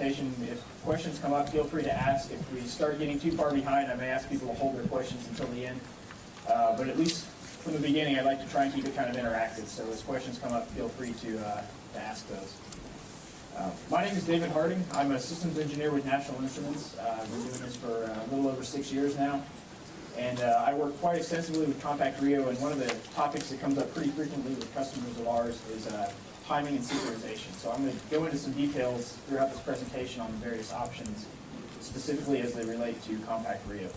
presentation. If questions come up, feel free to ask. If we start getting too far behind, I may ask people to hold their questions until the end. But at least from the beginning, I'd like to try and keep it kind of interactive. So as questions come up, feel free to ask those. My name is David Harding. I'm a systems engineer with National Instruments. I've been doing this for a little over 6 years now. And I work quite extensively with CompactRio, and one of the topics that comes up pretty frequently with customers of ours is timing and synchronization. So I'm going to go into some details throughout this presentation on the various options, specifically as they relate to CompactRio.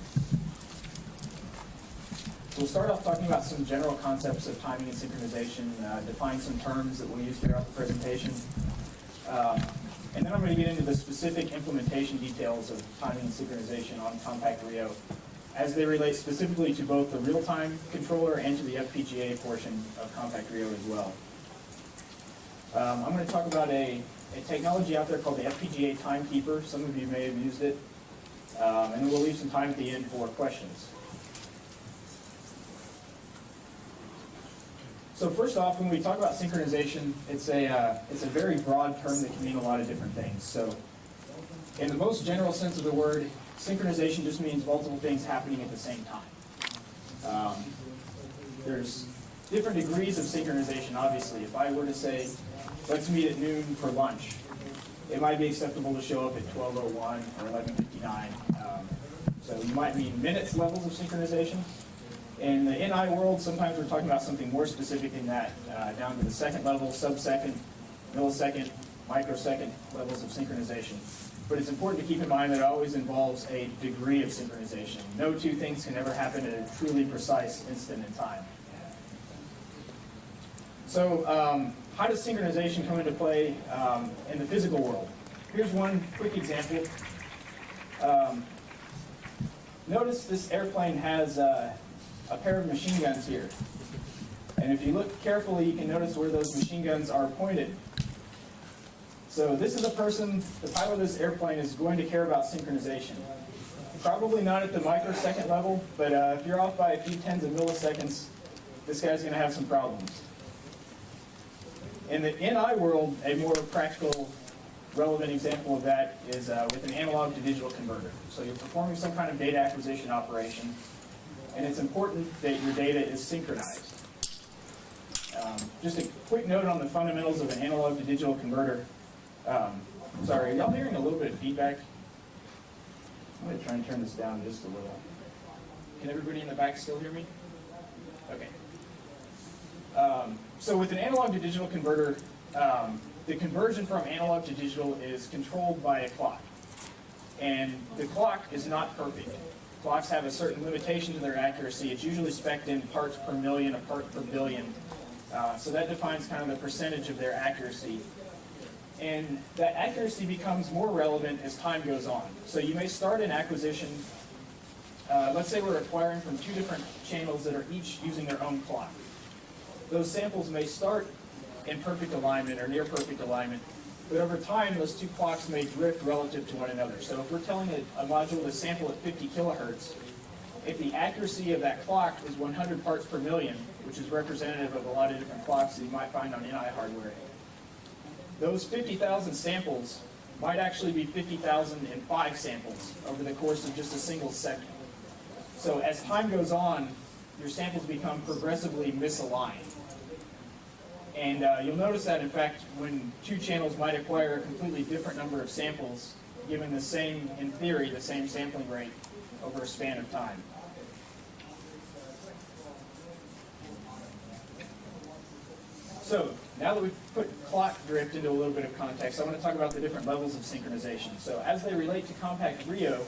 So we'll start off talking about some general concepts of timing and synchronization, define some terms that we'll use throughout the presentation. And then I'm going to get into the specific implementation details of timing and synchronization on CompactRio as they relate specifically to both the real-time controller and to the FPGA portion of CompactRio as well. I'm going to talk about a technology out there called the FPGA Timekeeper. Some of you may have used it. And then we'll leave some time at the end for questions. So first off, when we talk about synchronization, it's a very broad term that can mean a lot of different things. So in the most general sense of the word, synchronization just means multiple things happening at the same time. There's different degrees of synchronization, obviously. If I were to say, let's meet at noon for lunch, it might be acceptable to show up at 12:01 or 11:59. So you might mean minutes levels of synchronization. In the NI world, sometimes we're talking about something more specific than that, down to the second level, sub-second, millisecond, microsecond levels of synchronization. But it's important to keep in mind that it always involves a degree of synchronization. No two things can ever happen at a truly precise instant in time. So how does synchronization come into play in the physical world? Here's one quick example. Notice this airplane has a pair of machine guns here. And if you look carefully, you can notice where those machine guns are pointed. So this is a person, the pilot of this airplane is going to care about synchronization. Probably not at the microsecond level, but if you're off by a few tens of milliseconds, this guy's going to have some problems. In the NI world, a more practical, relevant example of that is with an analog to digital converter. So you're performing some kind of data acquisition operation, and it's important that your data is synchronized. Just a quick note on the fundamentals of an analog to digital converter. Sorry, are y'all hearing a little bit of feedback? I'm going to try and turn this down just a little. Can everybody in the back still hear me? Okay. So with an analog to digital converter, the conversion from analog to digital is controlled by a clock. And the clock is not perfect. Clocks have a certain limitation to their accuracy. It's usually spec'd in parts per million or parts per billion. So that defines kind of the percentage of their accuracy. And that accuracy becomes more relevant as time goes on. So you may start an acquisition. Let's say we're acquiring from two different channels that are each using their own clock. Those samples may start in perfect alignment or near perfect alignment, but over time those two clocks may drift relative to one another. So if we're telling a module to sample at 50 kilohertz, if the accuracy of that clock is 100 parts per million, which is representative of a lot of different clocks that you might find on NI hardware, those 50,000 samples might actually be 50,005 samples over the course of just a single second. So as time goes on, your samples become progressively misaligned. And you'll notice that, in fact, when two channels might acquire a completely different number of samples, given the same, in theory, the same sampling rate over a span of time. So now that we've put clock drift into a little bit of context, I want to talk about the different levels of synchronization. So as they relate to CompactRio,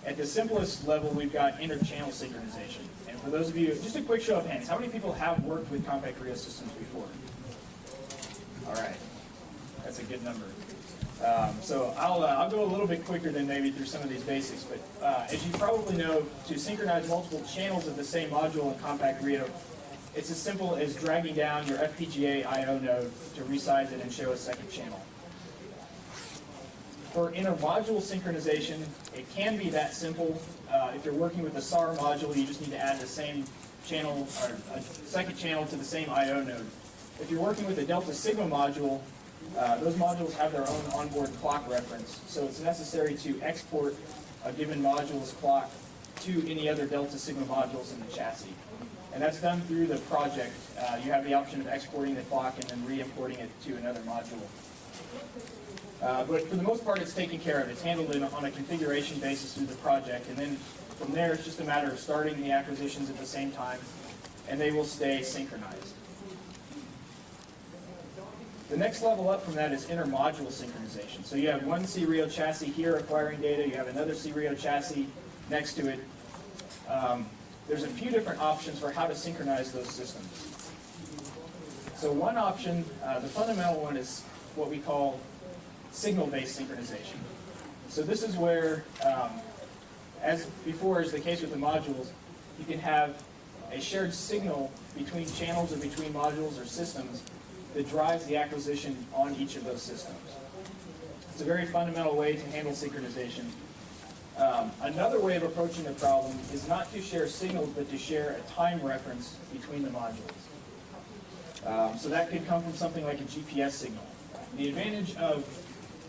at the simplest level, we've got inter-channel synchronization. And for those of you, just a quick show of hands, how many people have worked with CompactRio systems before? All right, that's a good number. So I'll go a little bit quicker than maybe through some of these basics, but as you probably know, to synchronize multiple channels of the same module in CompactRio, it's as simple as dragging down your FPGA I/O node to resize it and show a second channel. For inter-module synchronization, it can be that simple. If you're working with a SAR module, you just need to add the same channel, or a second channel to the same I/O node. If you're working with a Delta Sigma module, Those modules have their own onboard clock reference, so it's necessary to export a given module's clock to any other Delta Sigma modules in the chassis. And that's done through the project. You have the option of exporting the clock and then re-importing it to another module. But for the most part, it's taken care of. It's handled on a configuration basis through the project, and then from there, it's just a matter of starting the acquisitions at the same time, and they will stay synchronized. The next level up from that is inter-module synchronization. So you have one C-RIO chassis here acquiring data, you have another C-RIO chassis next to it. There's a few different options for how to synchronize those systems. So one option, the fundamental one, is what we call signal-based synchronization. So this is where, as before is the case with the modules, you can have a shared signal between channels or between modules or systems that drives the acquisition on each of those systems. It's a very fundamental way to handle synchronization. Another way of approaching the problem is not to share signals, but to share a time reference between the modules. So that could come from something like a GPS signal. The advantage of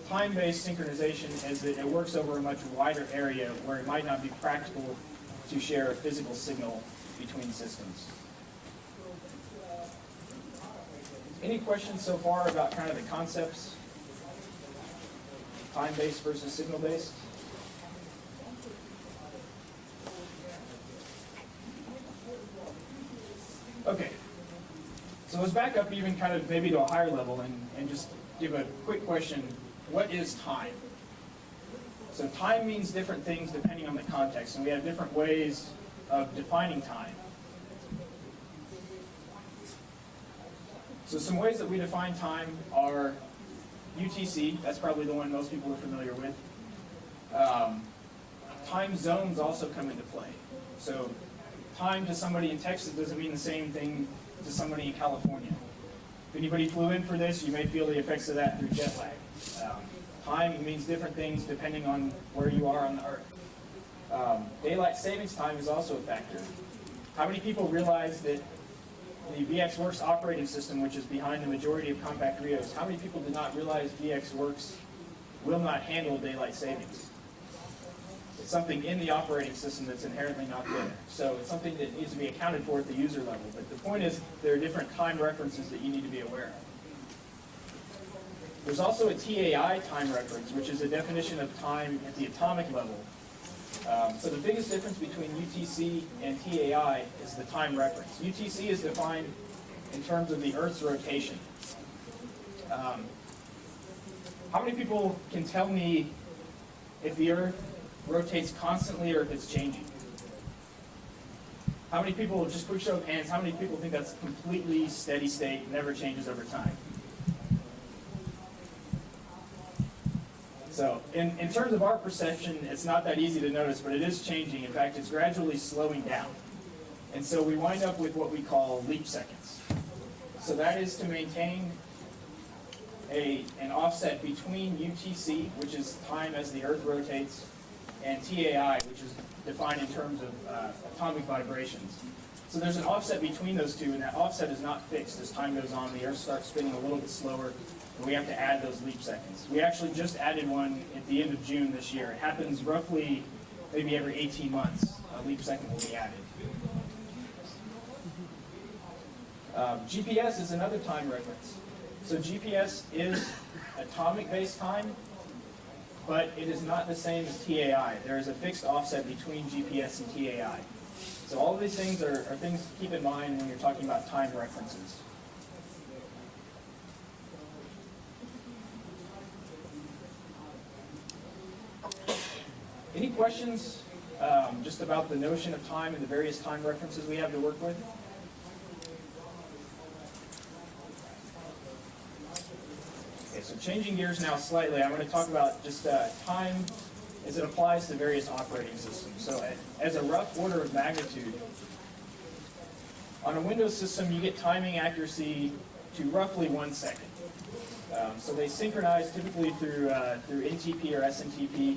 time-based synchronization is that it works over a much wider area where it might not be practical to share a physical signal between systems. Any questions so far about kind of the concepts? Time-based versus signal-based? Okay. So let's back up even kind of maybe to a higher level and just give a quick question. What is time? So time means different things depending on the context, and we have different ways of defining time. So some ways that we define time are UTC, that's probably the one most people are familiar with. Time zones also come into play. So time to somebody in Texas doesn't mean the same thing to somebody in California. If anybody flew in for this, you may feel the effects of that through jet lag. Time means different things depending on where you are on the Earth. Daylight savings time is also a factor. How many people realize that the VxWorks operating system, which is behind the majority of CompactRios, how many people did not realize VxWorks will not handle daylight savings? It's something in the operating system that's inherently not there. So it's something that needs to be accounted for at the user level. But the point is, there are different time references that you need to be aware of. There's also a TAI time reference, which is a definition of time at the atomic level. So the biggest difference between UTC and TAI is the time reference. UTC is defined in terms of the Earth's rotation. How many people can tell me if the Earth rotates constantly or if it's changing? How many people, just quick show of hands, how many people think that's completely steady state, never changes over time? So in terms of our perception, it's not that easy to notice, but it is changing. In fact, it's gradually slowing down. And so we wind up with what we call leap seconds. So that is to maintain an offset between UTC, which is time as the Earth rotates, and TAI, which is defined in terms of atomic vibrations. So there's an offset between those two, and that offset is not fixed. As time goes on, the Earth starts spinning a little bit slower, and we have to add those leap seconds. We actually just added one at the end of June this year. It happens roughly maybe every 18 months. A leap second will be added. GPS is another time reference. So GPS is atomic-based time, but it is not the same as TAI. There is a fixed offset between GPS and TAI. So all of these things are things to keep in mind when you're talking about time references. Any questions just about the notion of time and the various time references we have to work with? Okay, so changing gears now slightly, I'm going to talk about just time as it applies to various operating systems. So as a rough order of magnitude, on a Windows system, you get timing accuracy to roughly 1 second. So they synchronize typically through NTP or SMTP.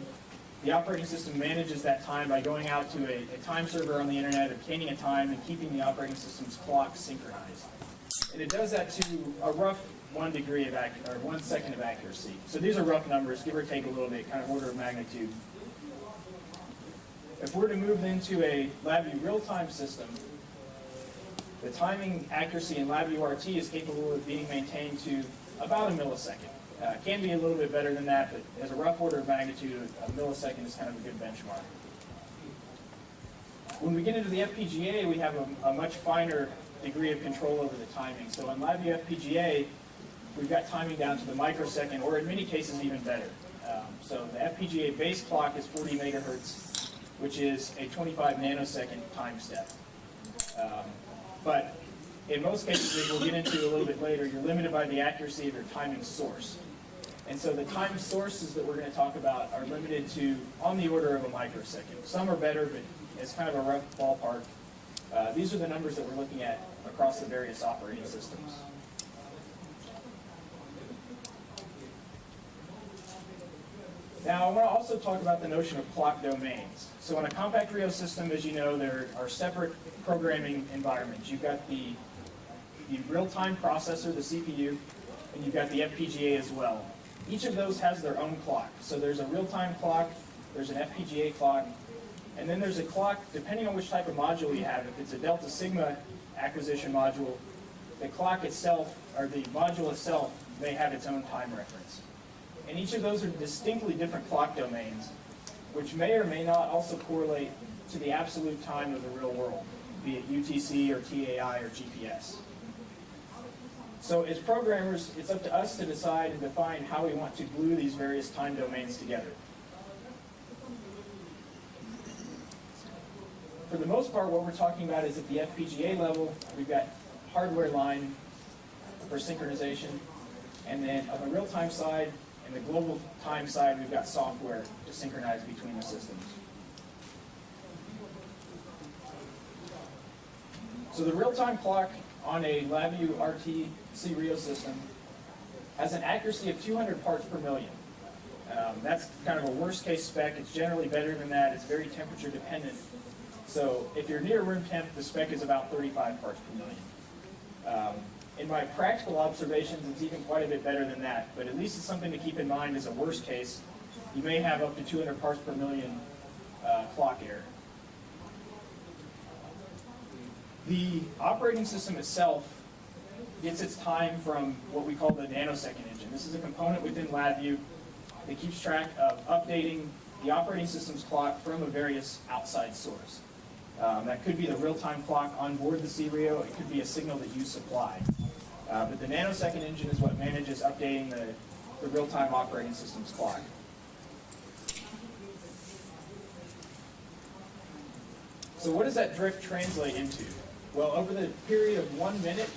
The operating system manages that time by going out to a time server on the internet, obtaining a time, and keeping the operating system's clock synchronized. And it does that to a rough 1 second of accuracy. So these are rough numbers, give or take a little bit, kind of order of magnitude. If we're to move into a LabVIEW real-time system, the timing accuracy in LabVIEW RT is capable of being maintained to about a millisecond. Can be a little bit better than that, but as a rough order of magnitude, a millisecond is kind of a good benchmark. When we get into the FPGA, we have a much finer degree of control over the timing. So on LabVIEW FPGA, we've got timing down to the microsecond, or in many cases even better. So the FPGA base clock is 40 megahertz, which is a 25 nanosecond time step. But in most cases, as we'll get into a little bit later, you're limited by the accuracy of your timing source. And so the time sources that we're going to talk about are limited to on the order of a microsecond. Some are better, but it's kind of a rough ballpark. These are the numbers that we're looking at across the various operating systems. Now, I want to also talk about the notion of clock domains. So in a CompactRio system, as you know, there are separate programming environments. You've got the real-time processor, the CPU, and you've got the FPGA as well. Each of those has their own clock. So there's a real-time clock, there's an FPGA clock, and then there's a clock, depending on which type of module you have. If it's a Delta Sigma acquisition module, the clock itself, or the module itself, may have its own time reference. And each of those are distinctly different clock domains, which may or may not also correlate to the absolute time of the real world, be it UTC or TAI or GPS. So as programmers, it's up to us to decide and define how we want to glue these various time domains together. For the most part, what we're talking about is at the FPGA level, we've got hardware line for synchronization, and then on the real-time side and the global time side, we've got software to synchronize between the systems. So the real-time clock on a LabVIEW RT C-RIO system has an accuracy of 200 parts per million. That's kind of a worst-case spec. It's generally better than that. It's very temperature-dependent. So if you're near room temp, the spec is about 35 parts per million. In my practical observations, it's even quite a bit better than that, but at least it's something to keep in mind as a worst case. You may have up to 200 parts per million clock error. The operating system itself gets its time from what we call the nanosecond engine. This is a component within LabVIEW that keeps track of updating the operating system's clock from a various outside source. That could be the real-time clock on board the C-RIO. It could be a signal that you supply. But the nanosecond engine is what manages updating the real-time operating system's clock. So what does that drift translate into? Well, over the period of 1 minute,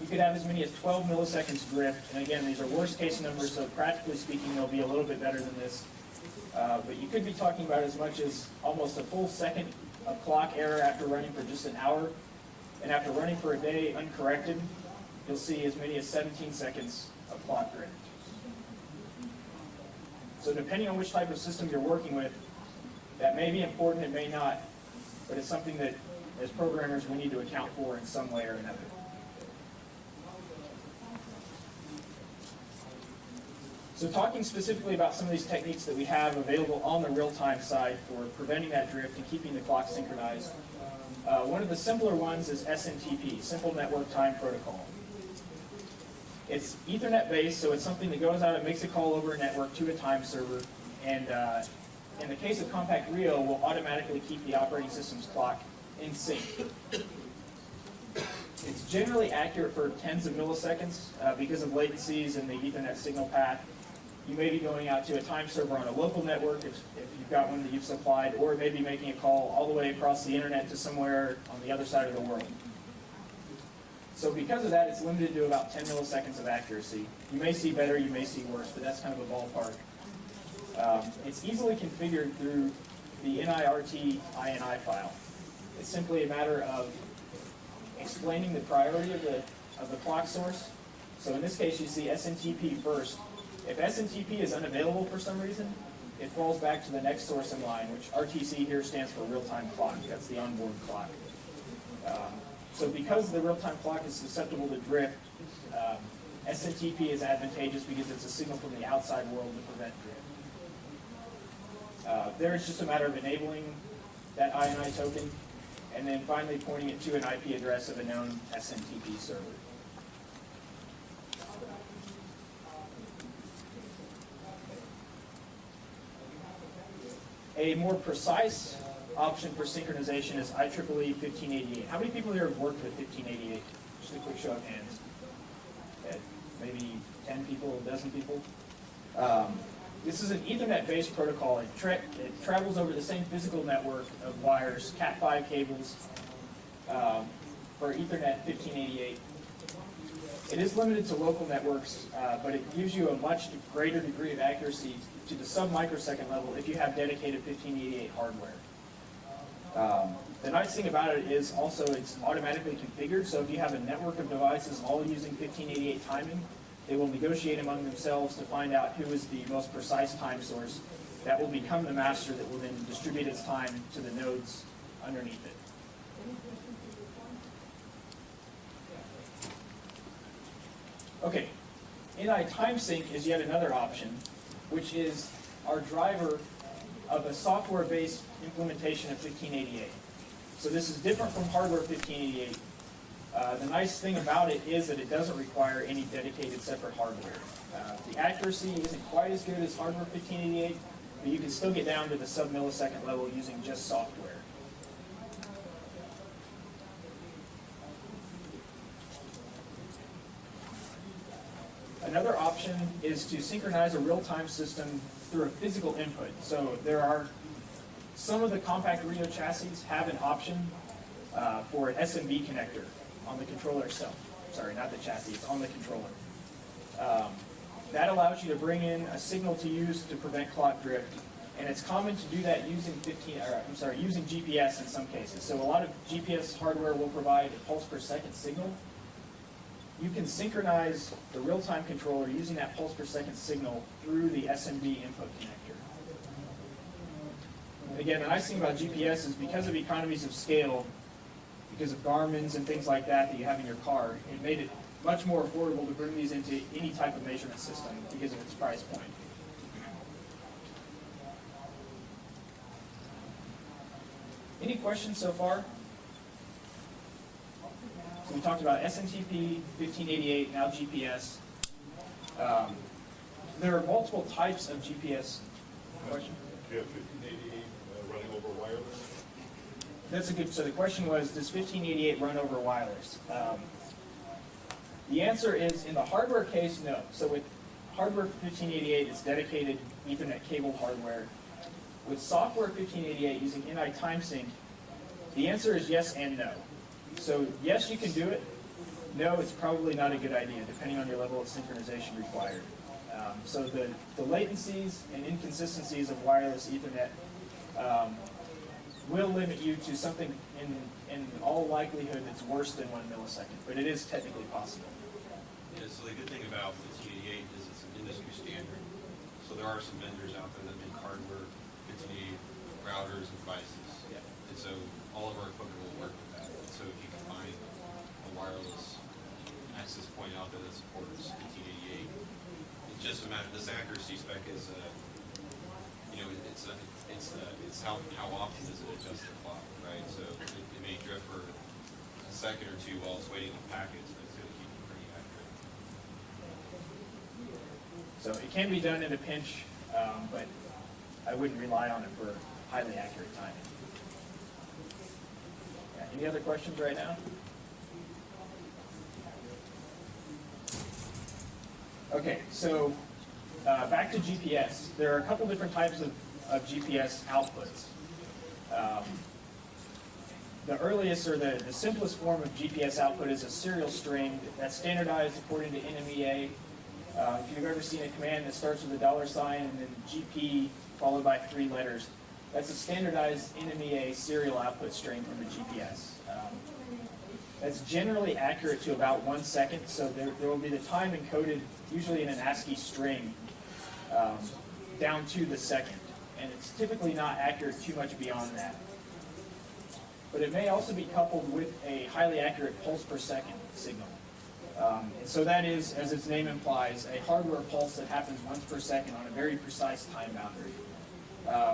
you could have as many as 12 milliseconds drift. And again, these are worst-case numbers, so practically speaking, they'll be a little bit better than this. But you could be talking about as much as almost a full second of clock error after running for just an hour. And after running for a day uncorrected, you'll see as many as 17 seconds of clock drift. So depending on which type of system you're working with, that may be important, it may not, but it's something that as programmers we need to account for in some way or another. So talking specifically about some of these techniques that we have available on the real-time side for preventing that drift and keeping the clock synchronized, one of the simpler ones is SMTP, Simple Network Time Protocol. It's Ethernet based, so it's something that goes out and makes a call over a network to a time server, and in the case of CompactRio, will automatically keep the operating system's clock in sync. It's generally accurate for tens of milliseconds because of latencies in the Ethernet signal path. You may be going out to a time server on a local network if you've got one that you've supplied, or it may be making a call all the way across the internet to somewhere on the other side of the world. So because of that, it's limited to about 10 milliseconds of accuracy. You may see better, you may see worse, but that's kind of a ballpark. It's easily configured through the NIRT-INI file. It's simply a matter of explaining the priority of the clock source. So in this case, you see SMTP first. If SMTP is unavailable for some reason, it falls back to the next source in line, which RTC here stands for real-time clock. That's the onboard clock. So because the real-time clock is susceptible to drift, SMTP is advantageous because it's a signal from the outside world to prevent drift. There it's just a matter of enabling that INI token, and then finally pointing it to an IP address of a known SMTP server. A more precise option for synchronization is IEEE 1588. How many people here have worked with 1588? Just a quick show of hands. Okay. Maybe 10 people, a dozen people. This is an Ethernet-based protocol. It travels over the same physical network of wires, Cat5 cables, for Ethernet 1588. It is limited to local networks, but it gives you a much greater degree of accuracy to the sub-microsecond level if you have dedicated 1588 hardware. The nice thing about it is also it's automatically configured, so if you have a network of devices all using 1588 timing, they will negotiate among themselves to find out who is the most precise time source. That will become the master that will then distribute its time to the nodes underneath it. Okay, NI TimeSync is yet another option, which is our driver of a software-based implementation of 1588. So this is different from hardware 1588. The nice thing about it is that it doesn't require any dedicated separate hardware. The accuracy isn't quite as good as hardware 1588, but you can still get down to the sub-millisecond level using just software. Another option is to synchronize a real-time system through a physical input. So there are some of the CompactRio chassis have an option for an SMB connector on the controller itself. Sorry, not the chassis, it's on the controller. That allows you to bring in a signal to use to prevent clock drift. And it's common to do that using using GPS in some cases. So a lot of GPS hardware will provide a pulse per second signal. You can synchronize the real-time controller using that pulse per second signal through the SMB input connector. And again, the nice thing about GPS is because of economies of scale, because of Garmin's and things like that you have in your car, it made it much more affordable to bring these into any type of measurement system because of its price point. Any questions so far? So we talked about SMTP, 1588, now GPS. There are multiple types of GPS. Question? Do you have 1588 running over wireless? That's a good, so the question was, does 1588 run over wireless? The answer is, in the hardware case, no. So with hardware 1588, it's dedicated Ethernet cable hardware. With software 1588 using NI TimeSync, the answer is yes and no. So yes, you can do it. No, it's probably not a good idea, depending on your level of synchronization required. So the latencies and inconsistencies of wireless Ethernet will limit you to something in all likelihood that's worse than 1 millisecond, but it is technically possible. Yeah, so the good thing about 1588 is it's an industry standard. So there are some vendors out there that make hardware 1588 routers and devices. Yeah. And so all of our equipment will work with that. So if you can find a wireless access point out there that supports 1588, it's just a matter. This accuracy spec is, it's how often does it adjust the clock, right? So it may drift for a second or two while it's waiting on packets, but it's going to keep it pretty accurate. So it can be done in a pinch, but I wouldn't rely on it for highly accurate timing. Yeah, any other questions right now? Okay, so back to GPS. There are a couple different types of GPS outputs. The earliest or the simplest form of GPS output is a serial string that's standardized according to NMEA. If you've ever seen a command that starts with a $sign and then GP followed by 3 letters, that's a standardized NMEA serial output string from the GPS. That's generally accurate to about 1 second, so there will be the time encoded, usually in an ASCII string, down to the second. And it's typically not accurate too much beyond that. But it may also be coupled with a highly accurate pulse per second signal. And so that is, as its name implies, a hardware pulse that happens once per second on a very precise time boundary.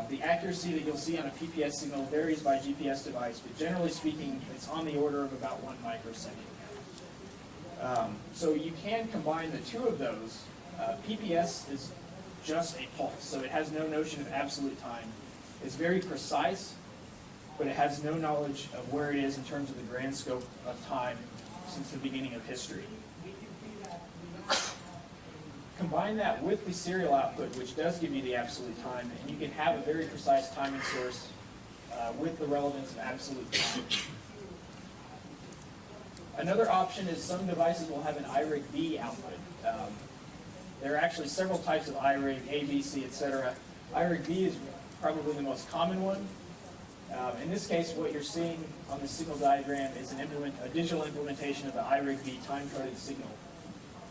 The accuracy that you'll see on a PPS signal varies by GPS device, but generally speaking, it's on the order of about 1 microsecond. So you can combine the two of those. PPS is just a pulse, so it has no notion of absolute time. It's very precise, but it has no knowledge of where it is in terms of the grand scope of time since the beginning of history. Combine that with the serial output, which does give you the absolute time, and you can have a very precise timing source with the relevance of absolute time. Another option is some devices will have an iRig-B output. There are actually several types of iRig, A, B, C, etc. iRig-B is probably the most common one. In this case, what you're seeing on the signal diagram is a digital implementation of the iRig-B time-coded signal.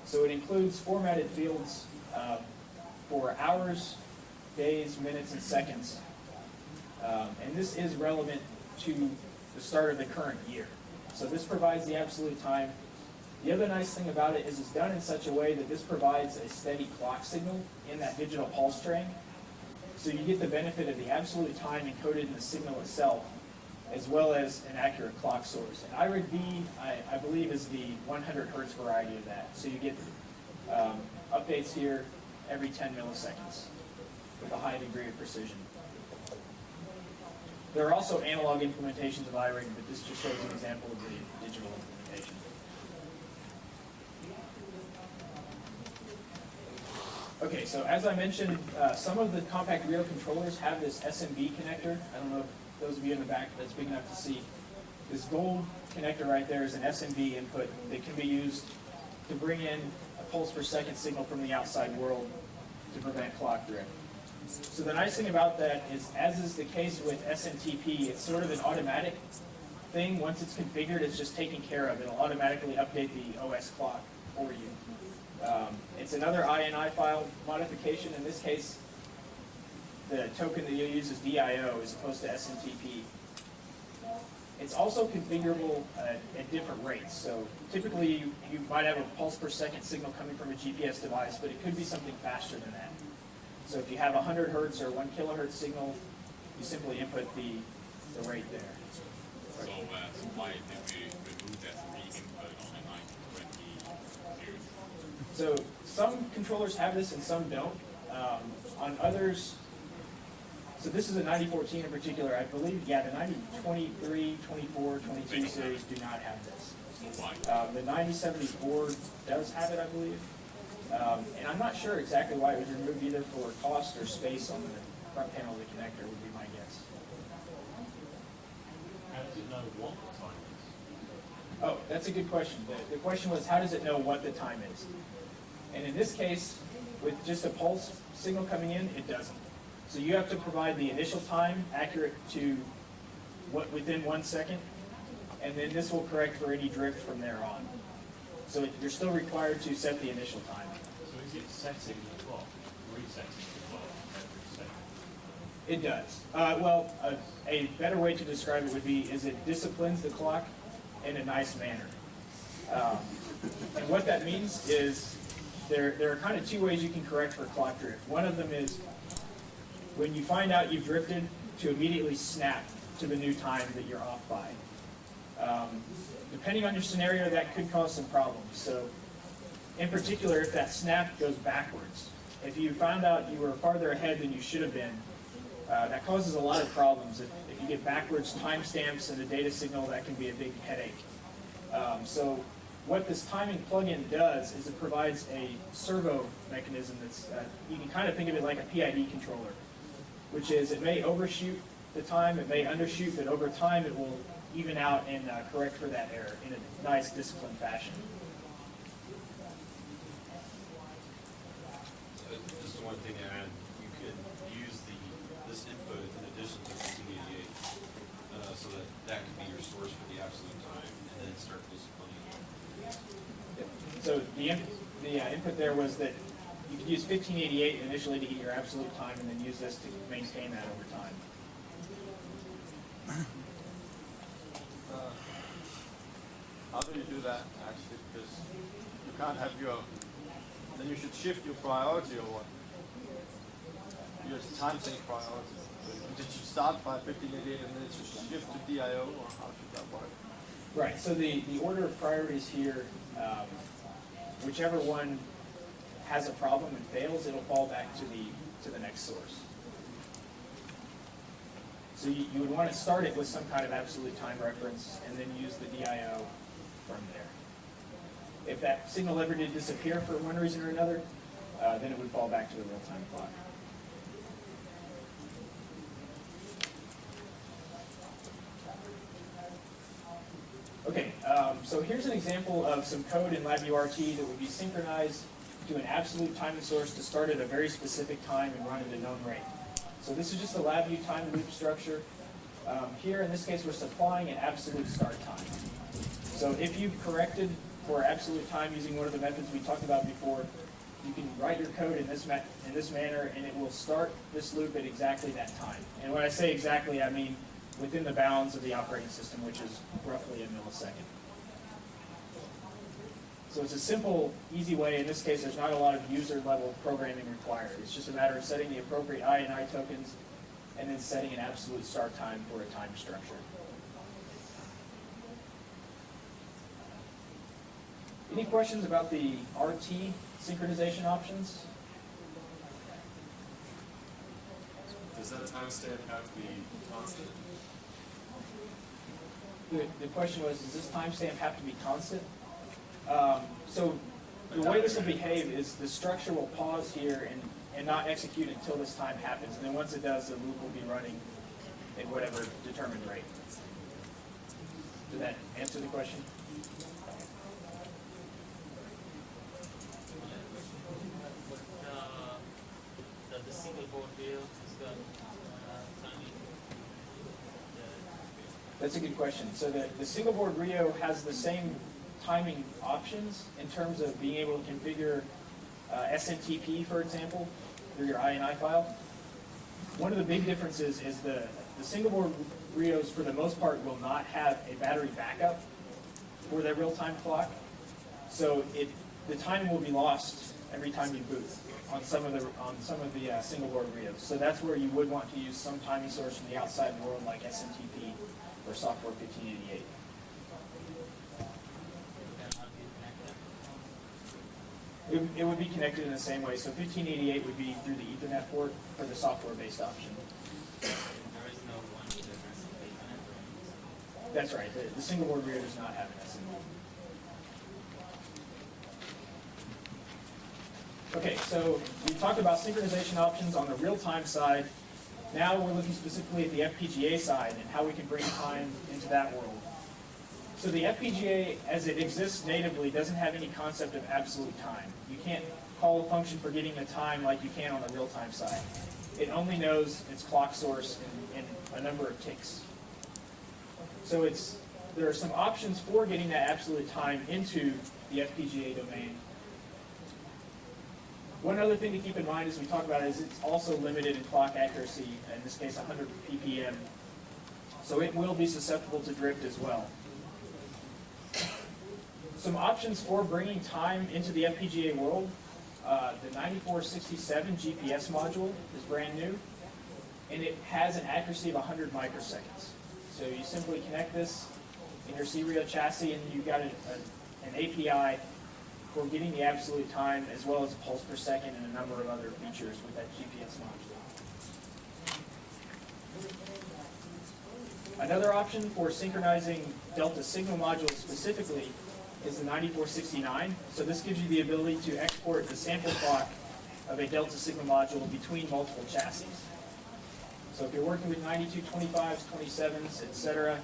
So it includes formatted fields for hours, days, minutes, and seconds. And this is relevant to the start of the current year. So this provides the absolute time. The other nice thing about it is it's done in such a way that this provides a steady clock signal in that digital pulse train. So you get the benefit of the absolute time encoded in the signal itself, as well as an accurate clock source. And iRig-B, I believe, is the 100 hertz variety of that. So you get updates here every 10 milliseconds with a high degree of precision. There are also analog implementations of iRig, but this just shows an example of the digital implementation. Okay, so as I mentioned, some of the CompactRio controllers have this SMB connector. I don't know if those of you in the back that's big enough to see. This gold connector right there is an SMB input that can be used to bring in a pulse per second signal from the outside world to prevent clock drift. So the nice thing about that is, as is the case with SMTP, it's sort of an automatic thing. Once it's configured, it's just taken care of. It'll automatically update the OS clock for you. It's another INI file modification. In this case, the token that you'll use is DIO as opposed to SMTP. It's also configurable at different rates. So typically, you might have a pulse per second signal coming from a GPS device, but it could be something faster than that. So if you have a 100 hertz or 1 kilohertz signal, you simply input the rate there. So why did we remove that re-input on the 920 series? So some controllers have this and some don't. On others, so this is a 9014 in particular, I believe, yeah, the 9023, 24, 22 series do not have this. The 9074 does have it, I believe. And I'm not sure exactly why it was removed, either for cost or space on the front panel of the connector would be my guess. How does it know what the time is? Oh, that's a good question. The question was, how does it know what the time is? And in this case, with just a pulse signal coming in, it doesn't. So you have to provide the initial time accurate to within 1 second, and then this will correct for any drift from there on. So you're still required to set the initial time. So is it setting the clock, resetting the clock every second? It does. A better way to describe it would be is it disciplines the clock in a nice manner. And what that means is there are kind of two ways you can correct for clock drift. One of them is when you find out you've drifted, to immediately snap to the new time that you're off by. Depending on your scenario, that could cause some problems. So in particular, if that snap goes backwards, if you found out you were farther ahead than you should have been, that causes a lot of problems. If you get backwards timestamps in a data signal, that can be a big headache. So what this timing plugin does is it provides a servo mechanism that's, you can kind of think of it like a PID controller, which is it may overshoot the time, it may undershoot, but over time it will even out and correct for that error in a nice, disciplined fashion. Just one thing to add, you could use this input in addition to 1588, so that could be your source for the absolute time, and then start disciplining it. Yep. So the input there was that you could use 1588 initially to get your absolute time, and then use this to maintain that over time. How do you do that actually? Because you can't have then you should shift your priority or what? Your time sync priority. Did you start by 1588 and then it should shift to DIO, or how should that work? Right, so the order of priorities here, whichever one has a problem and fails, it'll fall back to the next source. So you would want to start it with some kind of absolute time reference and then use the DIO from there. If that signal ever did disappear for one reason or another, then it would fall back to the real-time clock. Okay, so here's an example of some code in LabVIEW RT that would be synchronized to an absolute timing source to start at a very specific time and run at a known rate. So this is just a LabVIEW time loop structure. Here, in this case, we're supplying an absolute start time. So if you've corrected for absolute time using one of the methods we talked about before, you can write your code in this manner, and it will start this loop at exactly that time. And when I say exactly, I mean within the bounds of the operating system, which is roughly a millisecond. So it's a simple, easy way. In this case, there's not a lot of user-level programming required. It's just a matter of setting the appropriate I and I tokens and then setting an absolute start time for a time structure. Any questions about the RT synchronization options? Does that timestamp have to be constant? The question was, does this timestamp have to be constant? So the way this will behave is the structure will pause here and not execute until this time happens. And then once it does, the loop will be running at whatever determined rate. Did that answer the question? The single board wheel has got timing. That's a good question. So the single board Rio has the same timing options in terms of being able to configure SMTP, for example, through your INI file. One of the big differences is the single board Rios, for the most part, will not have a battery backup for their real-time clock. So the timing will be lost every time you boot on some of the single board Rios. So that's where you would want to use some timing source from the outside world, like SMTP or software 1588. It would be connected in the same way. So 1588 would be through the Ethernet port for the software-based option. There is no one that has Ethernet. That's right. The single board Rio does not have an SMTP. Okay, so we talked about synchronization options on the real-time side. Now we're looking specifically at the FPGA side and how we can bring time into that world. So the FPGA, as it exists natively, doesn't have any concept of absolute time. You can't call a function for getting the time like you can on the real-time side. It only knows its clock source and a number of ticks. So there are some options for getting that absolute time into the FPGA domain. One other thing to keep in mind as we talk about it is it's also limited in clock accuracy, in this case 100 ppm. So it will be susceptible to drift as well. Some options for bringing time into the FPGA world. The 9467 GPS module is brand new, and it has an accuracy of 100 microseconds. So you simply connect this in your C-Rio chassis, and you've got an API for getting the absolute time, as well as a pulse per second and a number of other features with that GPS module. Another option for synchronizing Delta signal modules specifically is the 9469. So this gives you the ability to export the sample clock of a Delta signal module between multiple chassis. So if you're working with 9225s, 27s, etc.,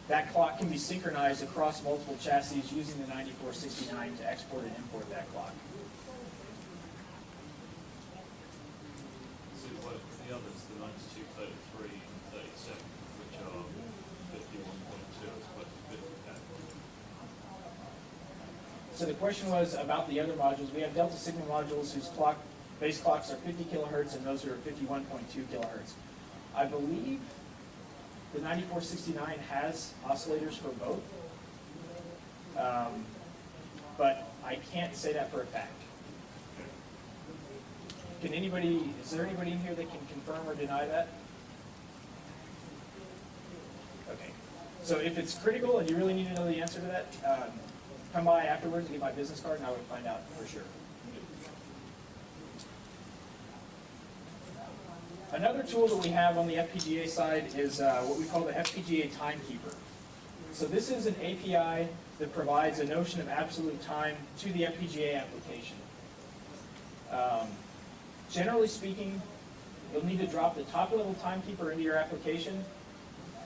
that clock can be synchronized across multiple chassis using the 9469 to export and import that clock. So what the others, the 92, 33, and 37, which are 51.2 as opposed to 50K? So the question was about the other modules. We have Delta signal modules whose base clocks are 50 kilohertz, and those are 51.2 kilohertz. I believe the 9469 has oscillators for both. but I can't say that for a fact. Is there anybody in here that can confirm or deny that? Okay. So if it's critical and you really need to know the answer to that, come by afterwards and get my business card and I would find out for sure. Another tool that we have on the FPGA side is what we call the FPGA Timekeeper. So this is an API that provides a notion of absolute time to the FPGA application. Generally speaking, you'll need to drop the top-level timekeeper into your application.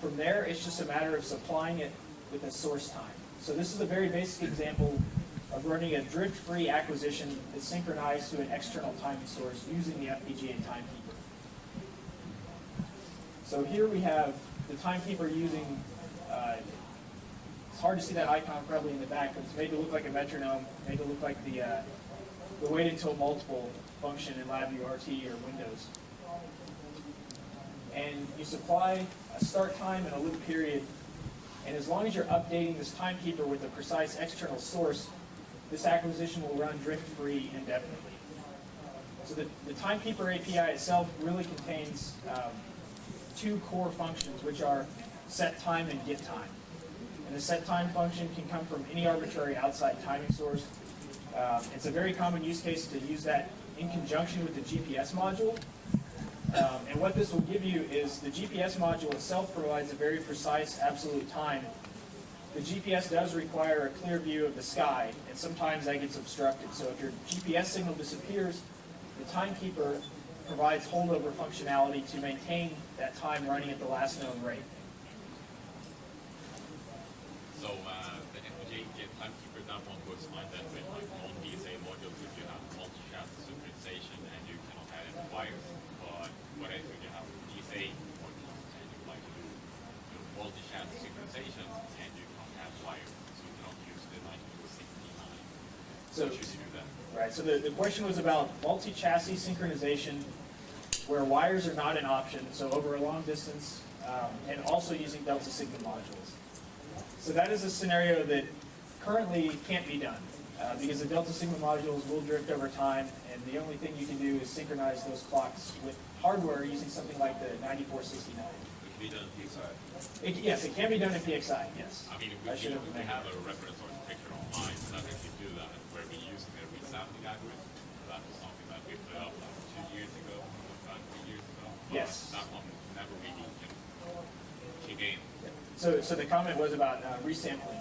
From there, it's just a matter of supplying it with a source time. So this is a very basic example of running a drift-free acquisition that's synchronized to an external timing source using the FPGA Timekeeper. So here we have the timekeeper using, it's hard to see that icon probably in the back, but it's made to look like a metronome, made to look like the wait until multiple function in LabVIEW RT or Windows. And you supply a start time and a loop period, and as long as you're updating this timekeeper with a precise external source, this acquisition will run drift-free indefinitely. So the timekeeper API itself really contains two core functions, which are set time and get time. And the set time function can come from any arbitrary outside timing source. It's a very common use case to use that in conjunction with the GPS module. And what this will give you is the GPS module itself provides a very precise absolute time. The GPS does require a clear view of the sky, and sometimes that gets obstructed. So if your GPS signal disappears, the timekeeper provides holdover functionality to maintain that time running at the last known rate. So the FPGA Timekeeper, that one works fine then with like non-DSA modules if you have multi-shaft synchronization and you cannot have any wires. But what if you have DSA modules and you like to do multi-shaft synchronization and you can't have wires, so you cannot use the 9269. So should you do that? Right, so the question was about multi-chassis synchronization where wires are not an option, so over a long distance, and also using delta sigma modules. So that is a scenario that currently can't be done because the delta sigma modules will drift over time, and the only thing you can do is synchronize those clocks with hardware using something like the 9469. It can be done in PXI. Yes, it can be done in PXI, yes. I mean, I should have we have a reference architecture online that actually do that, where we're using a resampling algorithm. That was something that we put up like 2 years ago, 3 years ago. But Yes. that one never really kick in. So the comment was about resampling.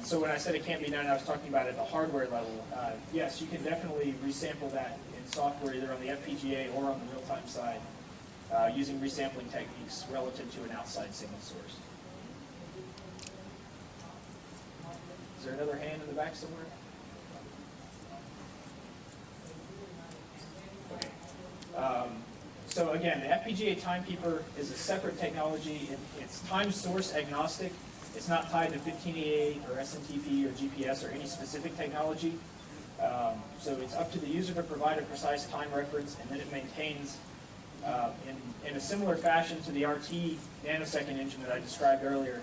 So when I said it can't be done, I was talking about at the hardware level. Yes, you can definitely resample that in software, either on the FPGA or on the real-time side, using resampling techniques relative to an outside signal source. Is there another hand in the back somewhere? Okay. So again, the FPGA Timekeeper is a separate technology. It's time source agnostic. It's not tied to 1588 or SMTP or GPS or any specific technology. So it's up to the user to provide a precise time reference, and then it maintains in a similar fashion to the RT nanosecond engine that I described earlier.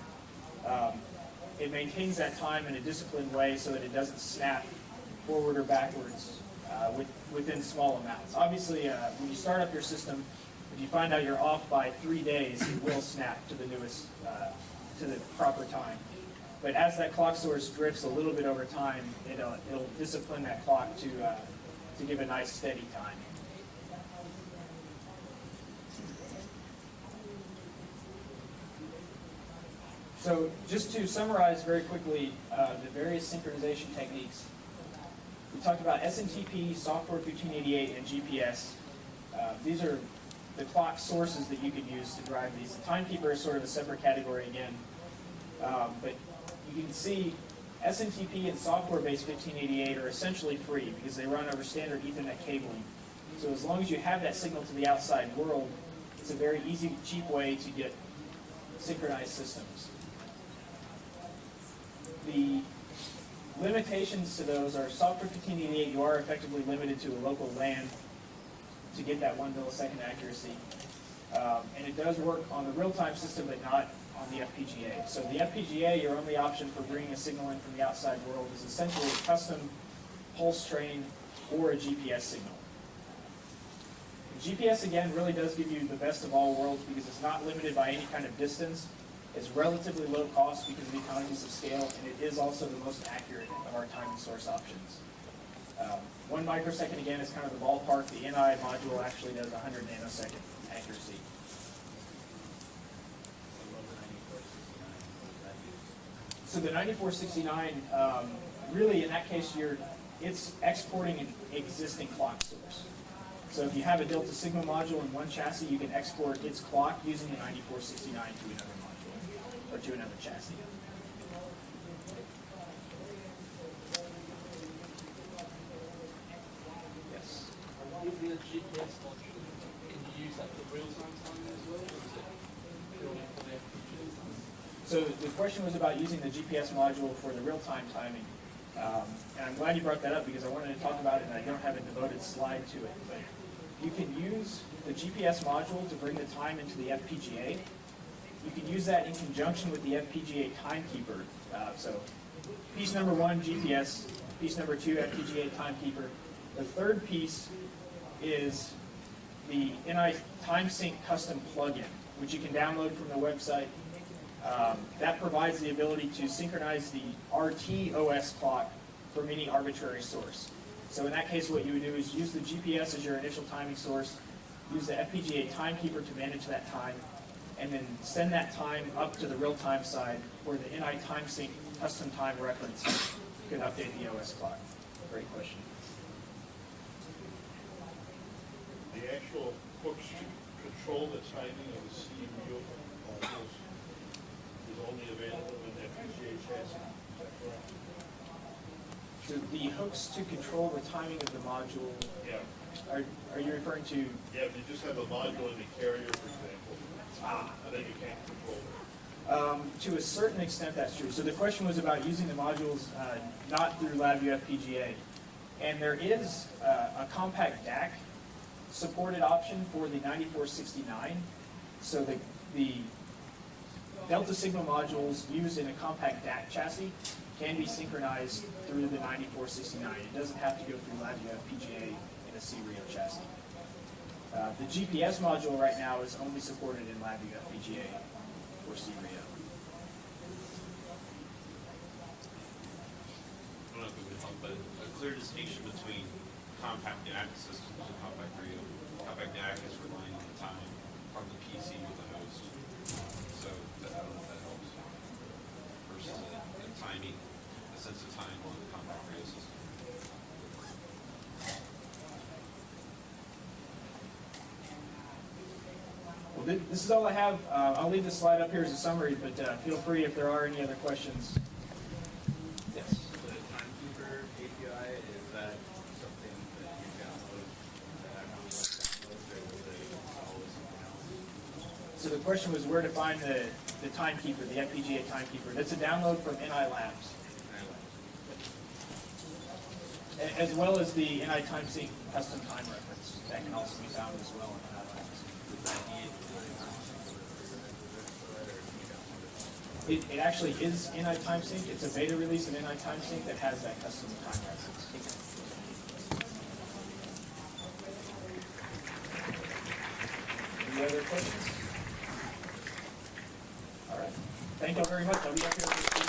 It maintains that time in a disciplined way so that it doesn't snap forward or backwards within small amounts. Obviously, when you start up your system, if you find out you're off by 3 days, it will snap to the newest, to the proper time. But as that clock source drifts a little bit over time, it'll discipline that clock to give a nice steady time. So just to summarize very quickly the various synchronization techniques, we talked about SMTP, software 1588, and GPS. These are the clock sources that you could use to drive these. The timekeeper is sort of a separate category again. But you can see SMTP and software-based 1588 are essentially free because they run over standard Ethernet cabling. So as long as you have that signal to the outside world, it's a very easy, cheap way to get synchronized systems. The limitations to those are software 1588, you are effectively limited to a local LAN to get that 1 millisecond accuracy. And it does work on the real-time system, but not on the FPGA. So the FPGA, your only option for bringing a signal in from the outside world is essentially a custom pulse train or a GPS signal. The GPS, again, really does give you the best of all worlds because it's not limited by any kind of distance. It's relatively low cost because of the economies of scale, and it is also the most accurate of our timing source options. 1 microsecond, again, is kind of the ballpark. The NI module actually does 100 nanosecond accuracy. So the 9469, really in that case, it's exporting an existing clock source. So if you have a Delta Sigma module in one chassis, you can export its clock using the 9469 to another module, or to another chassis. Yes? Using a GPS module, can you use that for real-time timing as well, or is it purely for the FPGA timing? So the question was about using the GPS module for the real-time timing. And I'm glad you brought that up because I wanted to talk about it and I don't have a devoted slide to it. But you can use the GPS module to bring the time into the FPGA. You can use that in conjunction with the FPGA Timekeeper. So piece number 1, GPS. Piece number 2, FPGA Timekeeper. The third piece is the NI TimeSync custom plugin, which you can download from the website. That provides the ability to synchronize the RT OS clock from any arbitrary source. So in that case, what you would do is use the GPS as your initial timing source, use the FPGA Timekeeper to manage that time, and then send that time up to the real-time side where the NI TimeSync custom time reference can update the OS clock. Great question. The actual hooks to control the timing of the CMU modules is only available in FPGA chassis. Is that correct? So the hooks to control the timing of the module, Yeah. are you referring to? Yeah, if you just have a module in the carrier, for example, then you can't control it. To a certain extent, that's true. So the question was about using the modules not through LabVIEW FPGA. And there is a compact DAC supported option for the 9469. So the Delta Sigma modules used in a compact DAC chassis can be synchronized through the 9469. It doesn't have to go through LabVIEW FPGA in a C-RIO chassis. The GPS module right now is only supported in LabVIEW FPGA for C-RIO. I don't know if it would help, but a clear distinction between compact DAC systems and CompactRio. Compact DAC is relying on the time from the PC with the host. So I don't know if that helps. Versus a timing, a sense of time on the CompactRio system. Well, this is all I have. I'll leave this slide up here as a summary, but feel free if there are any other questions. Yes. The Timekeeper API, is that something that you download that downloads, or will they follow something else? So the question was where to find the Timekeeper, the FPGA Timekeeper. That's a download from NI Labs, as well as the NI TimeSync custom time reference. That can also be found as well in NI Labs. It actually is NI TimeSync. It's a beta release of NI TimeSync that has that custom time reference. Any other questions? All right. Thank you all very much. I'll be up here.